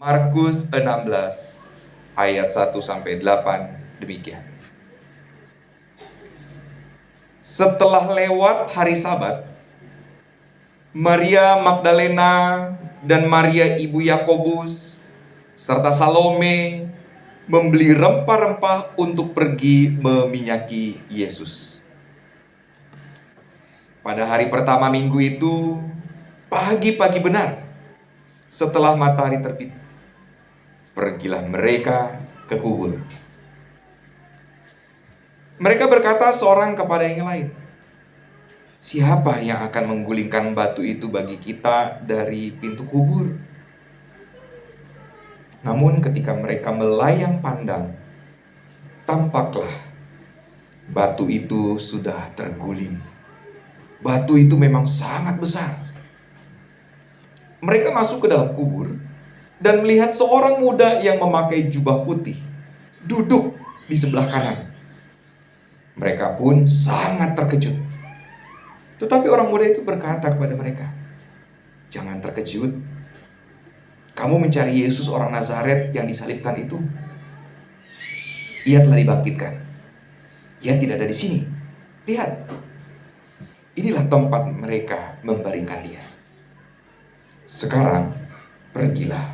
Markus 16 ayat 1-8 demikian. Setelah lewat hari Sabat, Maria Magdalena dan Maria ibu Yakobus serta Salome membeli rempah-rempah untuk pergi meminyaki Yesus. Pada hari pertama minggu itu, pagi-pagi benar, setelah matahari terbit, pergilah mereka ke kubur. Mereka berkata seorang kepada yang lain, "Siapa yang akan menggulingkan batu itu bagi kita dari pintu kubur?" Namun ketika mereka melayang pandang, tampaklah batu itu sudah terguling. Batu itu memang sangat besar. Mereka masuk ke dalam kubur dan melihat seorang muda yang memakai jubah putih duduk di sebelah kanan. Mereka pun sangat terkejut. Tetapi orang muda itu berkata kepada mereka, "Jangan terkejut. Kamu mencari Yesus orang Nazaret yang disalibkan itu. Ia telah dibangkitkan. Ia tidak ada di sini. Lihat, inilah tempat mereka membaringkan dia. Sekarang pergilah.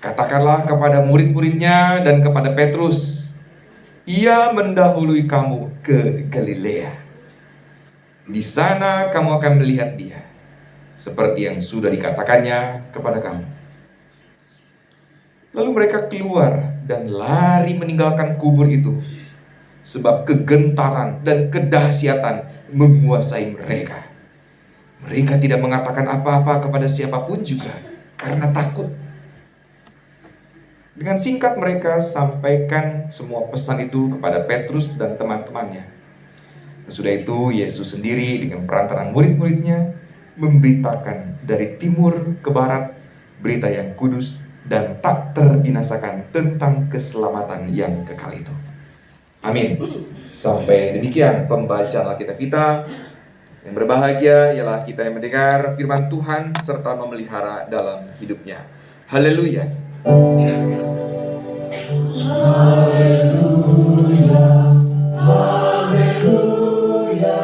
Katakanlah kepada murid-muridnya dan kepada Petrus, ia mendahului kamu ke Galilea. Di sana kamu akan melihat dia, seperti yang sudah dikatakannya kepada kamu." Lalu mereka keluar dan lari meninggalkan kubur itu, sebab kegentaran dan kedahsyatan menguasai mereka. Mereka tidak mengatakan apa-apa kepada siapapun juga, karena takut. Dengan singkat mereka sampaikan semua pesan itu kepada Petrus dan teman-temannya. Sesudah itu Yesus sendiri dengan perantaraan murid-muridnya memberitakan dari timur ke barat berita yang kudus dan tak terbinasakan tentang keselamatan yang kekal itu. Amin. Sampai demikian pembacaan Alkitab kita. Yang berbahagia ialah kita yang mendengar firman Tuhan serta memelihara dalam hidupnya. Haleluya. Haleluya, haleluya, haleluya.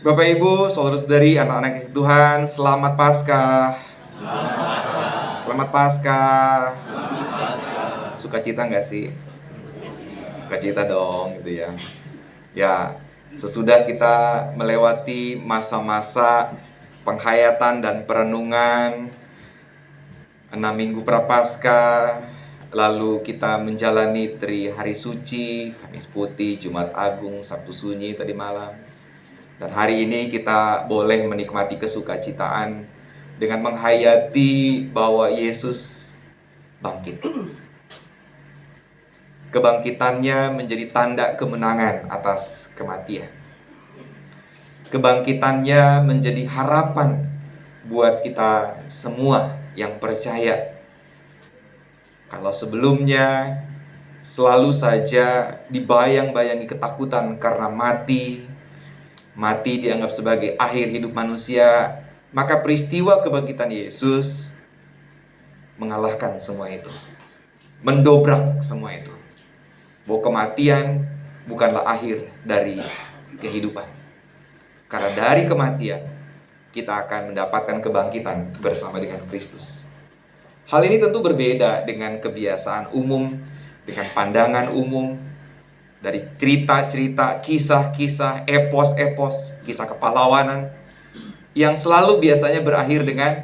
Bapak Ibu, saudara-saudari, anak-anak Yesus Tuhan, selamat Paskah. Selamat Paskah. Sukacita nggak sih? Sukacita dong, gitu ya. Ya, sesudah kita melewati masa-masa penghayatan dan perenungan 6 minggu Prapaskah, lalu kita menjalani dari hari suci, Kamis Putih, Jumat Agung, Sabtu Sunyi tadi malam. Dan hari ini kita boleh menikmati kesukacitaan dengan menghayati bahwa Yesus bangkit. Kebangkitannya menjadi tanda kemenangan atas kematian. Kebangkitannya menjadi harapan buat kita semua yang percaya. Kalau sebelumnya selalu saja dibayang-bayangi ketakutan karena mati dianggap sebagai akhir hidup manusia, maka peristiwa kebangkitan Yesus mengalahkan semua itu, mendobrak semua itu, bahwa kematian bukanlah akhir dari kehidupan. Karena dari kematian kita akan mendapatkan kebangkitan bersama dengan Kristus. Hal ini tentu berbeda dengan kebiasaan umum, dengan pandangan umum, dari cerita-cerita, kisah-kisah, epos-epos, kisah kepahlawanan yang selalu biasanya berakhir dengan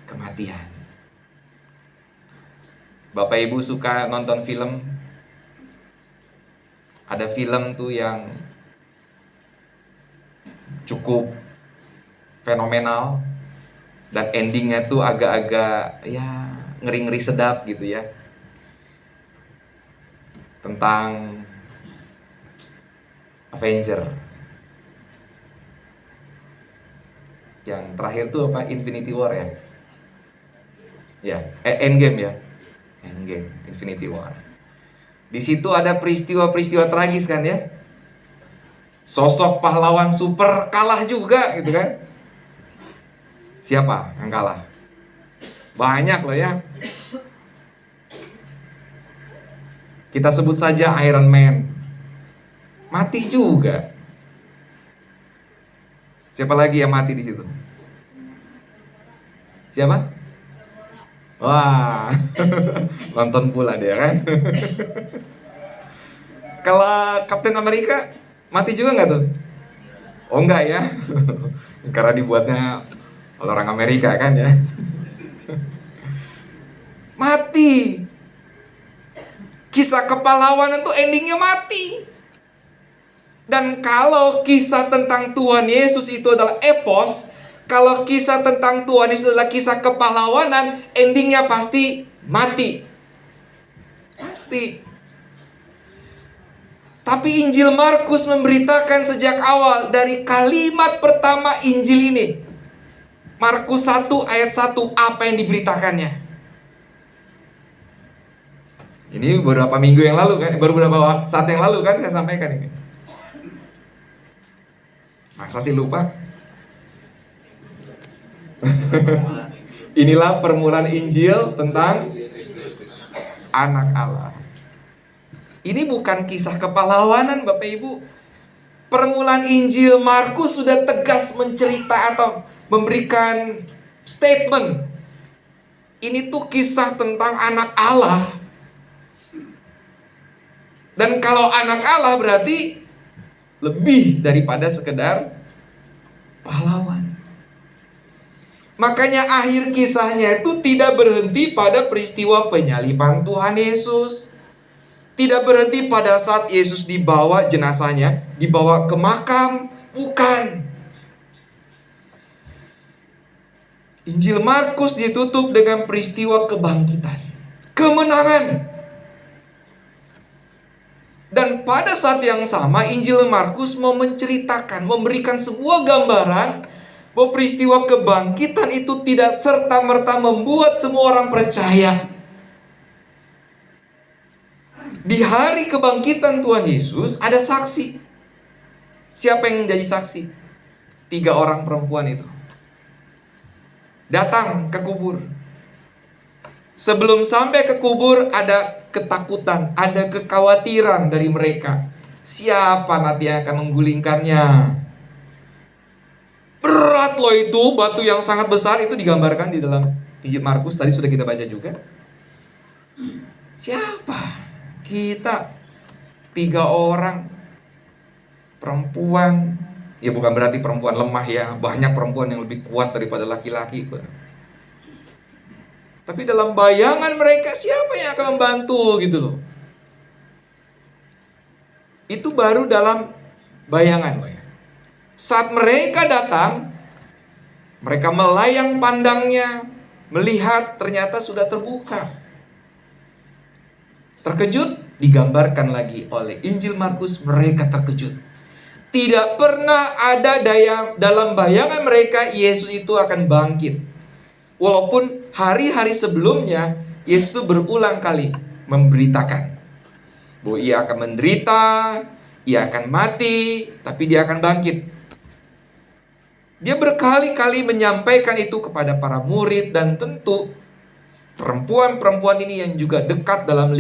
kematian. Bapak Ibu suka nonton film? Ada film tuh yang cukup fenomenal dan endingnya tuh agak-agak ya ngeri-ngeri sedap gitu ya. Tentang Avenger. Yang terakhir tuh apa? Infinity War ya? Ya, Endgame ya. Endgame, Infinity War. Di situ ada peristiwa-peristiwa tragis kan ya? Sosok pahlawan super kalah juga gitu kan. Siapa yang kalah? Banyak loh ya. Kita sebut saja Iron Man. Mati juga. Siapa lagi yang mati di situ? Siapa? Wah, nonton pula dia kan. Kalau Kapten Amerika mati juga nggak tuh? Oh enggak ya, karena dibuatnya oleh orang Amerika kan ya. Mati. Kisah kepahlawanan tuh endingnya mati. Dan kalau kisah tentang Tuhan Yesus itu adalah epos, kalau kisah tentang Tuhan Yesus adalah kisah kepahlawanan, endingnya pasti mati. Pasti. Tapi Injil Markus memberitakan sejak awal dari kalimat pertama Injil ini. Markus 1 ayat 1, apa yang diberitakannya? Ini beberapa minggu yang lalu kan, beberapa saat yang lalu kan saya sampaikan ini. Masa sih lupa? Inilah permulaan Injil tentang anak Allah. Ini bukan kisah kepahlawanan Bapak Ibu. Permulaan Injil Markus sudah tegas mencerita atau memberikan statement. Ini tuh kisah tentang anak Allah. Dan kalau anak Allah berarti lebih daripada sekedar pahlawan. Makanya akhir kisahnya itu tidak berhenti pada peristiwa penyaliban Tuhan Yesus. Tidak berhenti pada saat Yesus dibawa, jenazahnya dibawa ke makam. Bukan. Injil Markus ditutup dengan peristiwa kebangkitan, kemenangan. Dan pada saat yang sama Injil Markus mau menceritakan, memberikan sebuah gambaran bahwa peristiwa kebangkitan itu tidak serta-merta membuat semua orang percaya. Di hari kebangkitan Tuhan Yesus ada saksi. Siapa yang jadi saksi? 3 orang perempuan itu datang ke kubur. Sebelum sampai ke kubur ada ketakutan, ada kekhawatiran dari mereka. Siapa nanti yang akan menggulingkannya? Berat loh itu, batu yang sangat besar itu digambarkan di dalam Injil Markus. Tadi sudah kita baca juga. Siapa? Kita 3 orang perempuan. Ya bukan berarti perempuan lemah ya. Banyak perempuan yang lebih kuat daripada laki-laki. Tapi dalam bayangan mereka siapa yang akan membantu gitu loh. Itu baru dalam bayangan. Saat mereka datang, mereka melayang pandangnya, melihat ternyata sudah terbuka. Terkejut, digambarkan lagi oleh Injil Markus, mereka terkejut. Tidak pernah ada dalam bayangan mereka Yesus itu akan bangkit. Walaupun hari-hari sebelumnya Yesus itu berulang kali memberitakan bahwa ia akan menderita, ia akan mati, tapi dia akan bangkit. Dia berkali-kali menyampaikan itu kepada para murid, dan tentu perempuan-perempuan ini yang juga dekat dalam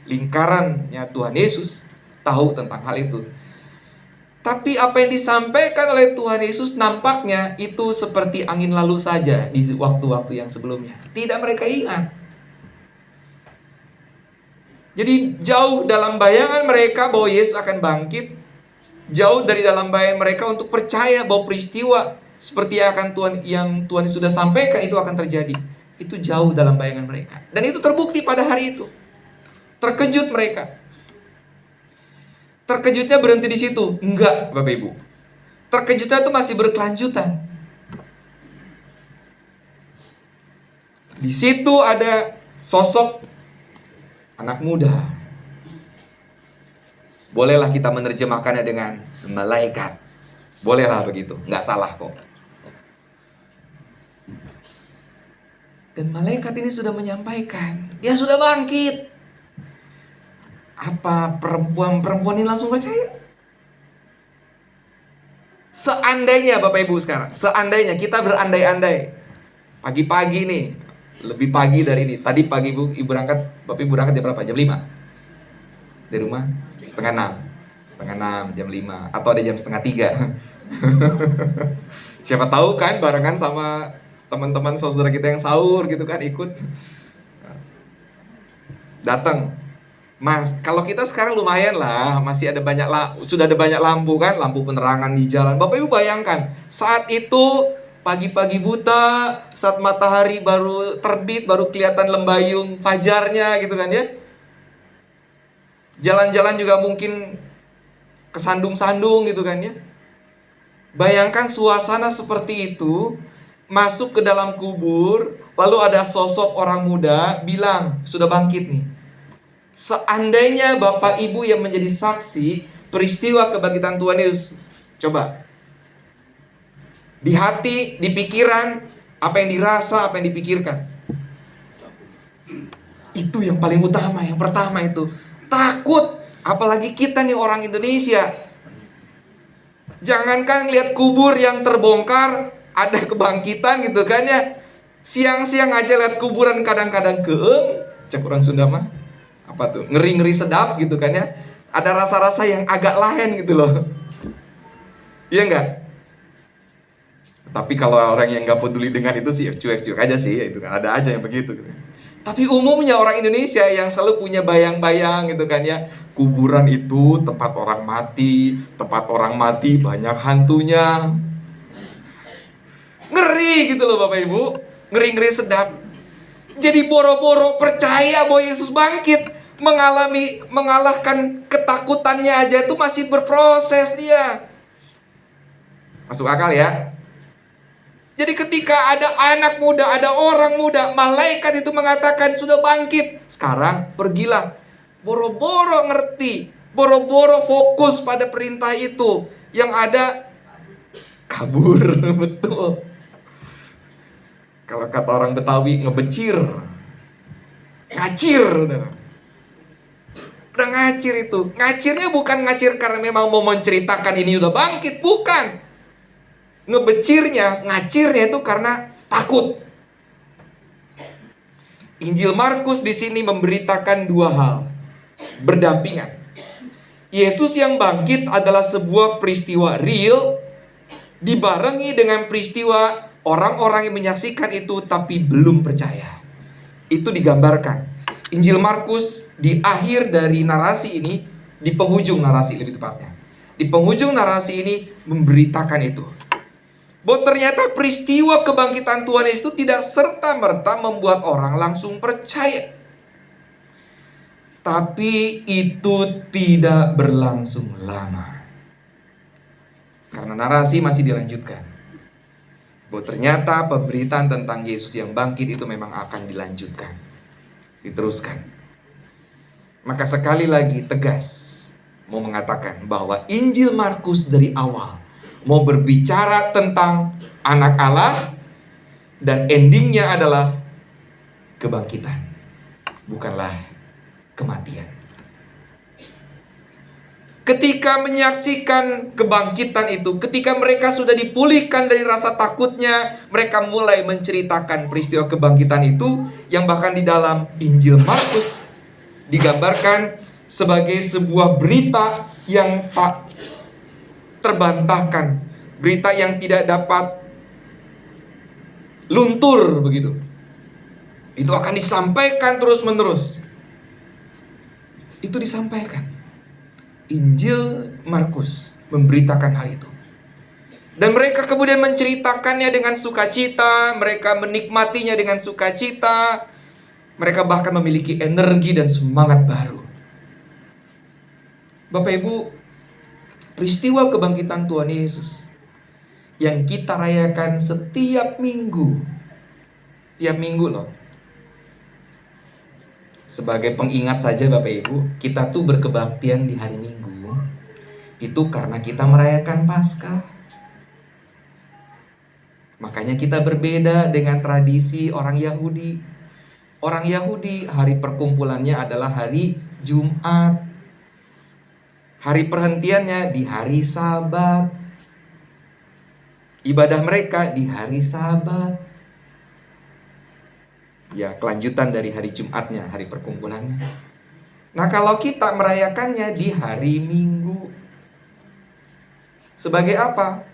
lingkarannya Tuhan Yesus tahu tentang hal itu. Tapi apa yang disampaikan oleh Tuhan Yesus nampaknya itu seperti angin lalu saja di waktu-waktu yang sebelumnya. Tidak mereka ingat. Jadi jauh dalam bayangan mereka bahwa Yesus akan bangkit. Jauh dari dalam bayangan mereka untuk percaya bahwa peristiwa seperti yang Tuhan sudah sampaikan itu akan terjadi. Itu jauh dalam bayangan mereka. Dan itu terbukti pada hari itu. Terkejut mereka. Terkejutnya berhenti di situ? Enggak, Bapak Ibu. Terkejutnya itu masih berkelanjutan. Di situ ada sosok anak muda. Bolehlah kita menerjemahkannya dengan malaikat. Bolehlah begitu, nggak salah kok. Dan malaikat ini sudah menyampaikan, dia sudah bangkit. Apa perempuan-perempuan ini langsung percaya? Seandainya Bapak Ibu sekarang, seandainya kita berandai-andai, pagi-pagi nih, lebih pagi dari ini. Tadi pagi Ibu berangkat, Bapak Ibu berangkat jam berapa? Jam 5 dari rumah? Setengah 6. Setengah 6, jam 5. Atau ada jam setengah 3. Siapa tahu kan barengan sama teman-teman saudara kita yang sahur gitu kan, ikut datang. Mas, kalau kita sekarang lumayan lah, masih ada banyak sudah ada banyak lampu kan, lampu penerangan di jalan. Bapak Ibu bayangkan, saat itu pagi-pagi buta, saat matahari baru terbit, baru kelihatan lembayung fajarnya gitu kan ya. Jalan-jalan juga mungkin kesandung-sandung gitu kan ya. Bayangkan suasana seperti itu, masuk ke dalam kubur, lalu ada sosok orang muda bilang, sudah bangkit nih. Seandainya Bapak Ibu yang menjadi saksi peristiwa kebangkitan Tuhan Yesus, coba di hati, di pikiran, apa yang dirasa, apa yang dipikirkan. Itu yang paling utama. Yang pertama itu takut. Apalagi kita nih orang Indonesia, jangankan lihat kubur yang terbongkar, ada kebangkitan gitu kan ya. Siang-siang aja lihat kuburan kadang-kadang cek orang Sunda mah apa tuh, ngeri-ngeri sedap gitu kan ya. Ada rasa-rasa yang agak lain gitu loh. Iya enggak? Tapi kalau orang yang nggak peduli dengan itu sih cuek-cuek aja sih, itu kan ada aja yang begitu gitu. Tapi umumnya orang Indonesia yang selalu punya bayang-bayang gitu kan ya, kuburan itu tempat orang mati banyak hantunya. Ngeri gitu loh Bapak Ibu, ngeri-ngeri sedap. Jadi boro-boro percaya bahwa Yesus bangkit, mengalahkan ketakutannya aja itu masih berproses dia. Masuk akal ya? Jadi ketika ada anak muda, ada orang muda, malaikat itu mengatakan sudah bangkit. Sekarang pergilah. Boro-boro ngerti, boro-boro fokus pada perintah itu. Yang ada kabur, betul. Kalau kata orang Betawi, ngebecir. Ngacir, udah ngacir itu. Ngacirnya bukan ngacir karena memang mau menceritakan ini udah bangkit, bukan. Ngacirnya itu karena takut. Injil Markus di sini memberitakan dua hal berdampingan. Yesus yang bangkit adalah sebuah peristiwa real, dibarengi dengan peristiwa orang-orang yang menyaksikan itu tapi belum percaya. Itu digambarkan. Injil Markus di akhir dari narasi ini, di penghujung narasi lebih tepatnya, di penghujung narasi ini memberitakan itu, bahwa ternyata peristiwa kebangkitan Tuhan Yesus itu tidak serta-merta membuat orang langsung percaya. Tapi itu tidak berlangsung lama. Karena narasi masih dilanjutkan, bahwa ternyata pemberitaan tentang Yesus yang bangkit itu memang akan dilanjutkan, diteruskan. Maka sekali lagi tegas mau mengatakan bahwa Injil Markus dari awal mau berbicara tentang anak Allah, dan endingnya adalah kebangkitan, bukanlah kematian. Ketika menyaksikan kebangkitan itu, ketika mereka sudah dipulihkan dari rasa takutnya, mereka mulai menceritakan peristiwa kebangkitan itu, yang bahkan di dalam Injil Markus digambarkan sebagai sebuah berita yang tak terbantahkan, berita yang tidak dapat luntur begitu. Itu akan disampaikan terus-menerus. Itu disampaikan. Injil Markus memberitakan hal itu. Dan mereka kemudian menceritakannya dengan sukacita, mereka menikmatinya dengan sukacita, mereka bahkan memiliki energi dan semangat baru. Bapak Ibu, peristiwa kebangkitan Tuhan Yesus yang kita rayakan setiap minggu, tiap minggu loh. Sebagai pengingat saja Bapak Ibu, kita tuh berkebaktian di hari Minggu itu karena kita merayakan Paskah. Makanya kita berbeda dengan tradisi orang Yahudi. Orang Yahudi hari perkumpulannya adalah hari Jumat. Hari perhentiannya di hari Sabat. Ibadah mereka di hari Sabat. Ya, kelanjutan dari hari Jumatnya, hari perkumpulannya. Nah, kalau kita merayakannya di hari Minggu, sebagai apa?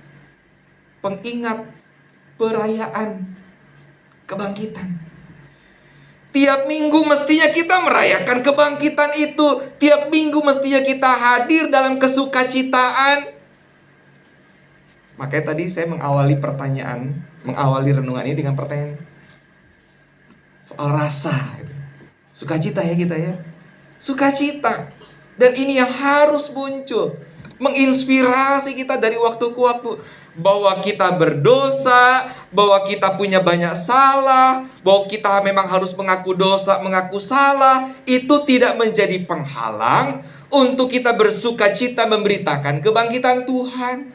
Pengingat perayaan kebangkitan. Tiap minggu mestinya kita merayakan kebangkitan itu. Tiap minggu mestinya kita hadir dalam kesukacitaan. Makanya tadi saya mengawali renungan ini dengan pertanyaan soal rasa. Sukacita ya kita ya. Sukacita. Dan ini yang harus muncul. Menginspirasi kita dari waktu ke waktu. Bahwa kita berdosa, bahwa kita punya banyak salah, bahwa kita memang harus mengaku dosa, mengaku salah. Itu tidak menjadi penghalang untuk kita bersukacita memberitakan kebangkitan Tuhan.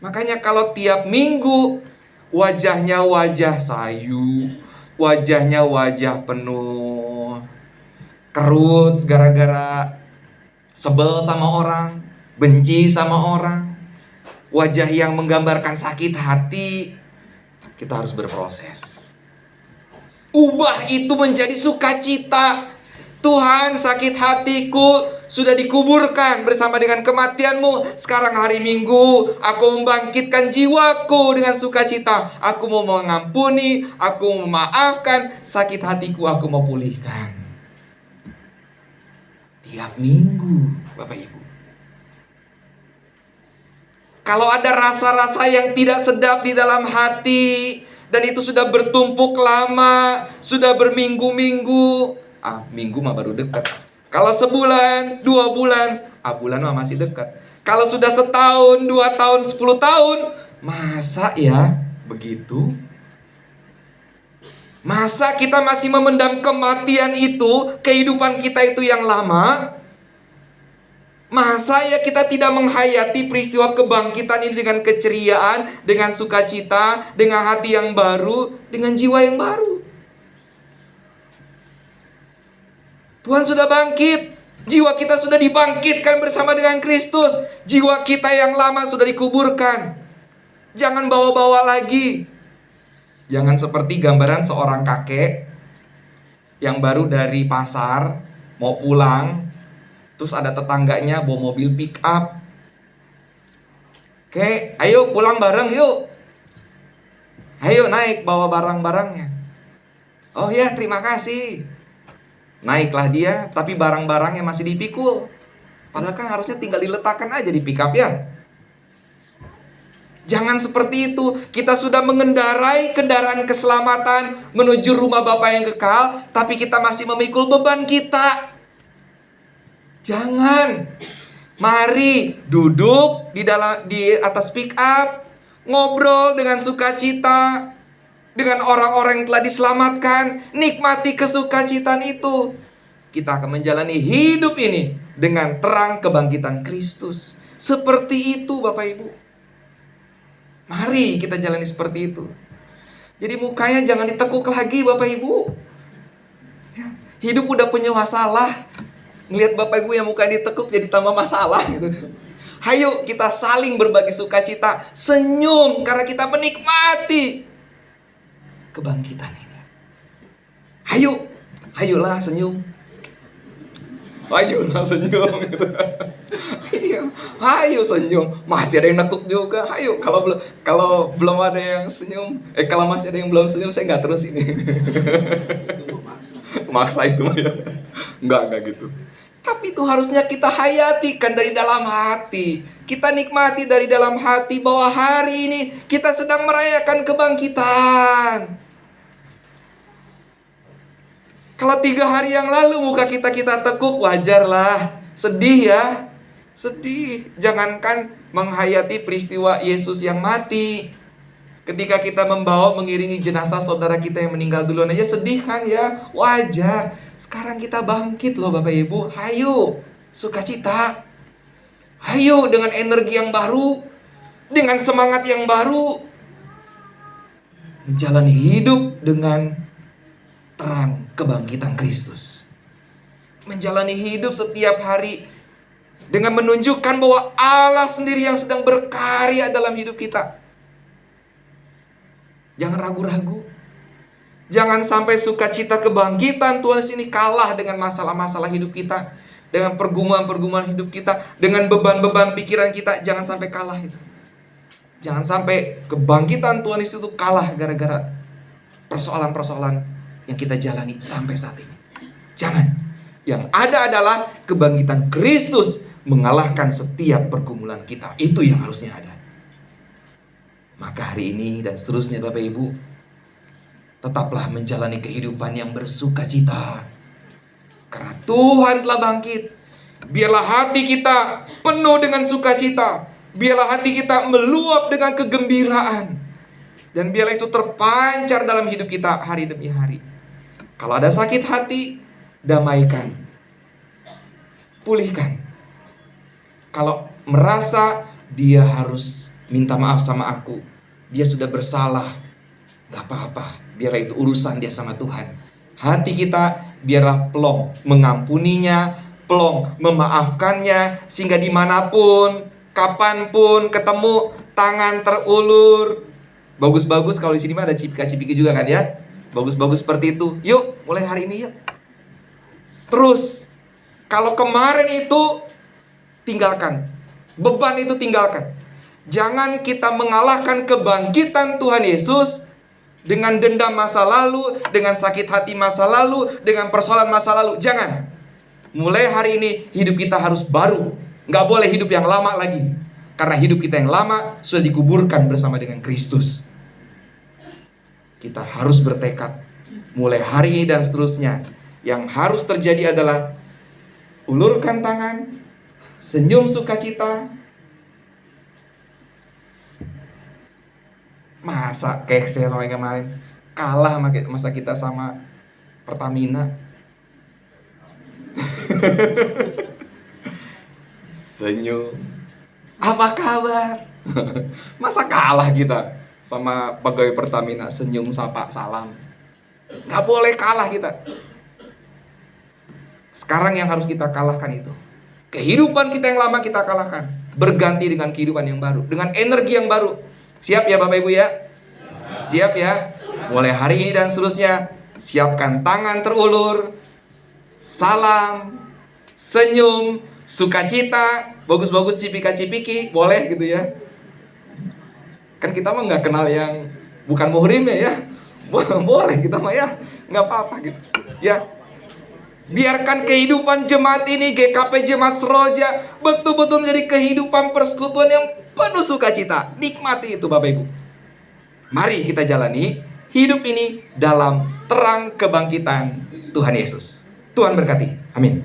Makanya kalau tiap minggu wajahnya wajah sayu, wajahnya wajah penuh kerut gara-gara sebel sama orang, benci sama orang, wajah yang menggambarkan sakit hati, kita harus berproses. Ubah itu menjadi sukacita. Tuhan, sakit hatiku sudah dikuburkan bersama dengan kematianmu. Sekarang hari Minggu, aku membangkitkan jiwaku dengan sukacita. Aku mau mengampuni, aku mau memaafkan, sakit hatiku aku mau pulihkan. Tiap minggu, Bapak Ibu. Kalau ada rasa-rasa yang tidak sedap di dalam hati, dan itu sudah bertumpuk lama, sudah berminggu-minggu, minggu mah baru dekat. Kalau sebulan, 2 bulan, bulan mah masih dekat. Kalau sudah setahun, 2 tahun, 10 tahun, masa ya begitu? Masa kita masih memendam kematian itu, kehidupan kita itu yang lama? Masa ya kita tidak menghayati peristiwa kebangkitan ini dengan keceriaan, dengan sukacita, dengan hati yang baru, dengan jiwa yang baru? Tuhan sudah bangkit. Jiwa kita sudah dibangkitkan bersama dengan Kristus. Jiwa kita yang lama sudah dikuburkan. Jangan bawa-bawa lagi. Jangan seperti gambaran seorang kakek yang baru dari pasar mau pulang, terus ada tetangganya bawa mobil pick up. Oke, ayo pulang bareng yuk. Ayo naik bawa barang-barangnya. Oh ya, terima kasih. Naiklah dia, tapi barang-barangnya masih dipikul. Padahal kan harusnya tinggal diletakkan aja di pick up ya. Jangan seperti itu. Kita sudah mengendarai kendaraan keselamatan menuju rumah Bapa yang kekal, tapi kita masih memikul beban kita. Jangan. Mari duduk di atas pick up, ngobrol dengan sukacita dengan orang-orang yang telah diselamatkan, nikmati kesukacitaan itu. Kita akan menjalani hidup ini dengan terang kebangkitan Kristus. Seperti itu Bapak Ibu. Mari kita jalani seperti itu. Jadi mukanya jangan ditekuk lagi Bapak Ibu. Hidup udah punya masalah. Ngelihat Bapak Ibu yang mukanya ditekuk jadi tambah masalah gitu. Hayo kita saling berbagi sukacita, senyum karena kita menikmati kebangkitan ini. Hayolah senyum. Ayolah senyum gitu. Iya, ayo senyum. Masih ada yang nekuk juga. Ayo, kalau belum ada yang senyum, kalau masih ada yang belum senyum, saya nggak terus ini. Maksa itu ya. Enggak gitu. Tapi itu harusnya kita hayatikan dari dalam hati. Kita nikmati dari dalam hati bahwa hari ini kita sedang merayakan kebangkitan. Kalau 3 hari yang lalu muka kita tekuk, wajarlah. Sedih ya. Sedih. Jangankan menghayati peristiwa Yesus yang mati. Ketika kita mengiringi jenazah saudara kita yang meninggal duluan aja sedih kan ya. Wajar. Sekarang kita bangkit loh Bapak Ibu. Hayo, sukacita. Hayo dengan energi yang baru, dengan semangat yang baru, menjalani hidup dengan terang kebangkitan Kristus. Menjalani hidup setiap hari dengan menunjukkan bahwa Allah sendiri yang sedang berkarya dalam hidup kita. Jangan ragu-ragu. Jangan sampai sukacita kebangkitan Tuhan Yesus ini kalah dengan masalah-masalah hidup kita, dengan pergumulan-pergumulan hidup kita, dengan beban-beban pikiran kita. Jangan sampai kalah itu. Jangan sampai kebangkitan Tuhan Yesus itu kalah gara-gara persoalan-persoalan yang kita jalani sampai saat ini. Jangan. Yang ada adalah kebangkitan Kristus mengalahkan setiap pergumulan kita. Itu yang harusnya ada. Maka hari ini dan seterusnya Bapak Ibu, tetaplah menjalani kehidupan yang bersuka cita. Karena Tuhan telah bangkit. Biarlah hati kita penuh dengan sukacita. Biarlah hati kita meluap dengan kegembiraan. Dan biarlah itu terpancar dalam hidup kita hari demi hari. Kalau ada sakit hati, damaikan. Pulihkan. Kalau merasa dia harus minta maaf sama aku, dia sudah bersalah, gak apa-apa. Biarlah itu urusan dia sama Tuhan. Hati kita biarlah plong mengampuninya, plong memaafkannya, sehingga dimanapun, kapanpun ketemu, tangan terulur. Bagus-bagus kalau di sini mah ada cipika-cipiki juga kan ya. Bagus-bagus seperti itu. Yuk, mulai hari ini yuk. Terus, kalau kemarin itu tinggalkan, beban itu tinggalkan. Jangan kita mengalahkan kebangkitan Tuhan Yesus dengan dendam masa lalu, dengan sakit hati masa lalu, dengan persoalan masa lalu. Jangan. Mulai hari ini hidup kita harus baru. Gak boleh hidup yang lama lagi. Karena hidup kita yang lama sudah dikuburkan bersama dengan Kristus. Kita harus bertekad. Mulai hari ini dan seterusnya. Yang harus terjadi adalah ulurkan tangan, senyum sukacita. Masa kayak saya kemarin kalah masa kita sama Pertamina. Senyum. Apa kabar? Masa kalah kita sama pegawai Pertamina, senyum, sapa, salam. Gak boleh kalah kita. Sekarang yang harus kita kalahkan itu kehidupan kita yang lama kita kalahkan, berganti dengan kehidupan yang baru, dengan energi yang baru. Siap ya Bapak Ibu ya? Siap ya? Mulai hari ini dan seterusnya, siapkan tangan terulur, salam, senyum, sukacita, bagus-bagus cipika-cipiki, boleh gitu ya. Kan kita mah gak kenal yang bukan muhrim ya. Boleh kita mah ya, gak apa-apa gitu ya. Biarkan kehidupan jemaat ini, GKP Jemaat Seroja, betul-betul menjadi kehidupan persekutuan yang penuh sukacita. Nikmati itu Bapak Ibu. Mari kita jalani hidup ini dalam terang kebangkitan Tuhan Yesus. Tuhan berkati. Amin.